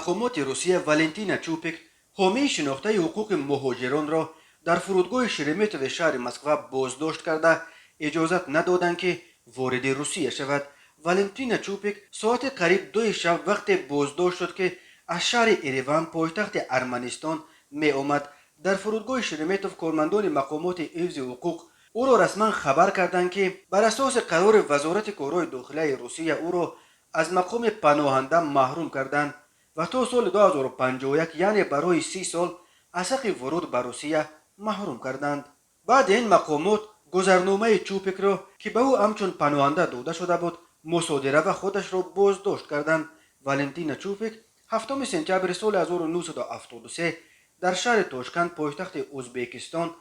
مقامات روسیه والنتینا چوپک حامی شناخته حقوق مهاجران را در فرودگاه شرمتو شهر مسکو بازداشت کرده اجازت ندادند که وارد روسیه شود. والنتینا چوپک ساعت قریب 2 شب وقت بازداشت شد که از شهر اریوان پایتخت ارمنستان می آمد. در فرودگاه شرمتو کارمندان مقامات حفظ حقوق او را رسما خبر کردند که بر اساس قرار وزارت کارهای داخلی روسیه او را از مقام پناهنده محروم کردند و تا سال 2051 یعنی برای 30 سال از حق ورود به روسیه محروم کردند. بعد این مقامات گذرنامه چوپک را که به او همچون پناهنده داده شده بود مصادره و خودش را بازداشت کردند. والنتینا چوپک 7 سپتامبر سال 1973 در شهر تاشکند پایتخت ازبکستان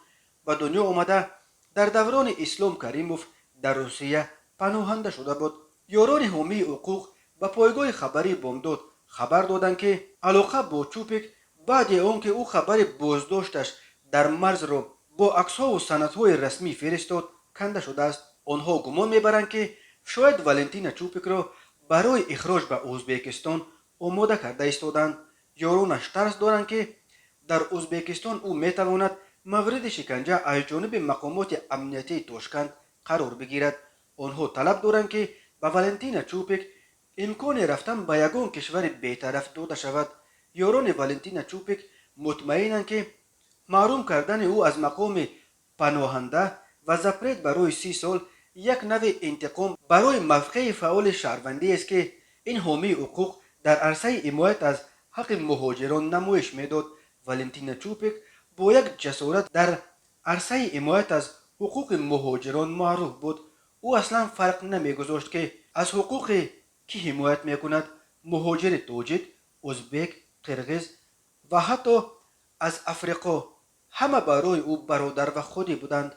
به دنیا آمده در دوران اسلام کریموف در روسیه پناهنده شده بود. یاران حامی حقوق به پایگاه خبری بامداد خبر دادند که علاقه با چوپک بعد آنکه او خبر بازداشتش در مرز را با عکس‌ها و سندهای رسمی فرستاد کنده شده است. آنها گمان میبرند که شاید والنتینا چوپک را برای اخراج به ازبکستان آماده کرده ایستادند. یارانش ترس دارند که در ازبکستان او میتواند مورد شکنجه از جانب مقامات امنیتی تاشکند قرار بگیرد. آنها طلب دارند که به والنتینا چوپک امکان رفتن به یگان کشور بی‌طرف داده شود. یاران والنتینا چوپک مطمئنند که محروم کردن او از مقام پناهنده و زپرید برای 30 سال یک نوع انتقام برای موقع فعال شهروندی است که این حامی حقوق در عرصه حمایت از حق مهاجران نمایش میداد. والنتینا چوپک با یک جسارت در عرصه حمایت از حقوق مهاجران معروف بود. او اصلا فرق نمیگذاشت که از حقوق کی حمایت میکند، مهاجر تاجیک، ازبک، قرغیز و حتی از افریقا، همه برای او برادر و خودی بودند.